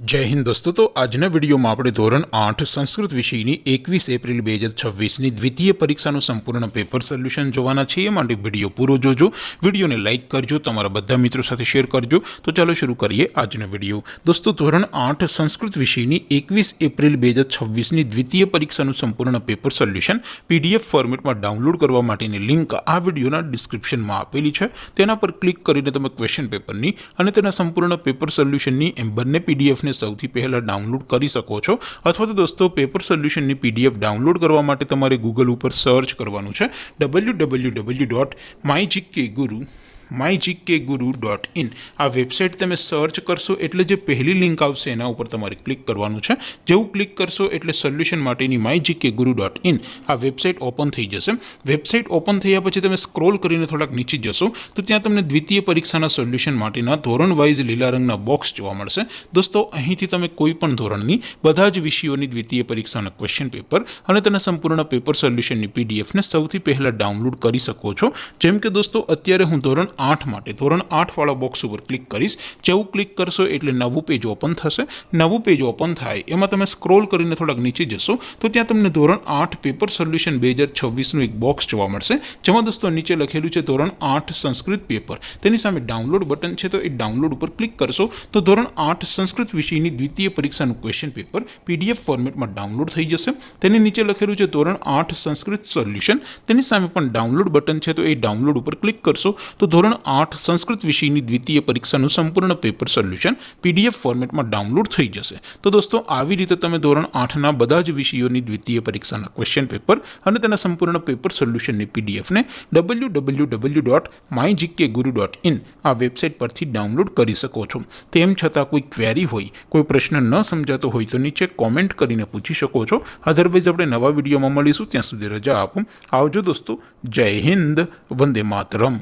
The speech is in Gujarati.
जय हिंद दोस्तों। तो આજના વિડીયોમાં આપણે ધોરણ 8 સંસ્કૃત વિષયની 21 એપ્રિલ 2026ની દ્વિતીય પરીક્ષાનું સંપૂર્ણ પેપર સોલ્યુશન જોવાના છીએ। માટે વિડીયો પૂરો જોજો, વિડીયોને લાઇક કરજો, તમારા બધા મિત્રો સાથે શેર કરજો। તો ચાલો શરૂ કરીએ આજનો વિડીયો। દોસ્તો, ધોરણ 8 સંસ્કૃત વિષયની 21 એપ્રિલ 2026ની દ્વિતીય પરીક્ષાનું સંપૂર્ણ પેપર સોલ્યુશન પીડીએફ ફોર્મેટમાં ડાઉનલોડ કરવા માટેની લિંક આ વિડીયોના ડિસ્ક્રિપ્શનમાં આપેલી છે। તેના પર ક્લિક કરીને તમે ક્વેશ્ચન પેપરની અને તેના સંપૂર્ણ પેપર સોલ્યુશનની એમ બંને પીડીએફ સૌથી પહેલા ડાઉનલોડ કરી શકો છો। અથવા તો દોસ્તો, પેપર સોલ્યુશનની પીડીએફ ડાઉનલોડ કરવા માટે તમારે ગૂગલ ઉપર સર્ચ કરવાનું છે www.mygkguru.in। આ વેબસાઇટ તમે સર્ચ કરશો એટલે જે પહેલી લિંક આવશે એના ઉપર તમારે ક્લિક કરવાનું છે। જેવું ક્લિક કરશો એટલે સોલ્યુશન માટેની mygkguru.in આ વેબસાઇટ ઓપન થઈ જશે। વેબસાઇટ ઓપન થયા પછી તમે સ્ક્રોલ કરીને થોડાક નીચે જશો તો ત્યાં તમને દ્વિતીય પરીક્ષાના સોલ્યુશન માટેના ધોરણ વાઇઝ લીલા રંગના બોક્સ જોવા મળશે। દોસ્તો, અહીંથી તમે કોઈ પણ ધોરણની બધા જ વિષયોની દ્વિતીય પરીક્ષાના ક્વેશ્ચન પેપર અને તેના સંપૂર્ણ પેપર સોલ્યુશનની પીડીએફને સૌથી પહેલા ડાઉનલોડ કરી શકો છો। જેમ કે દોસ્તો, અત્યારે હું ધોરણ 8 માટે ધોરણ 8 વાળા બોક્સ ઉપર ક્લિક કરીશ। જેવું ક્લિક કરશો એટલે નવું પેજ ઓપન થશે। નવું પેજ ઓપન થાય એમાં તમે સ્ક્રોલ કરીને થોડાક નીચે જશો તો ત્યાં તમને ધોરણ 8 પેપર સોલ્યુશન 2026નું એક બોક્સ જોવા મળશે। જેમાં દોસ્તો નીચે લખેલું છે ધોરણ 8 સંસ્કૃત પેપર। તેની સામે ડાઉનલોડ બટન છે, તો એ ડાઉનલોડ ઉપર ક્લિક કરશો તો ધોરણ 8 સંસ્કૃત વિષયની દ્વિતીય પરીક્ષાનું ક્વેશ્ચન પેપર પીડીએફ ફોર્મેટમાં ડાઉનલોડ થઈ જશે। તેની નીચે લખેલું છે ધોરણ 8 સંસ્કૃત સોલ્યુશન। તેની સામે પણ ડાઉનલોડ બટન છે, તો એ ડાઉનલોડ ઉપર ક્લિક કરશો તો ધોરણ 8 સંસ્કૃત વિષયની દ્વિતીય પરીક્ષાનું સંપૂર્ણ પેપર સોલ્યુશન પીડીએફ ફોર્મેટમાં ડાઉનલોડ થઈ જશે। તો દોસ્તો, આવી રીતે તમે ધોરણ 8ના બધા જ વિષયોની દ્વિતીય પરીક્ષાના ક્વેશ્ચન પેપર અને તેના સંપૂર્ણ પેપર સોલ્યુશનની પીડીએફને www.mygkguru.in આ વેબસાઇટ પરથી ડાઉનલોડ કરી શકો છો। તેમ છતાં કોઈ ક્વેરી હોય, કોઈ પ્રશ્ન ન સમજાતો હોય તો નીચે કોમેન્ટ કરીને પૂછી શકો છો। અધરવાઇઝ આપણે નવા વિડીયોમાં મળીશું। ત્યાં સુધી રજા આપો। આવજો દોસ્તો। જય હિન્દ, વંદે માતરમ।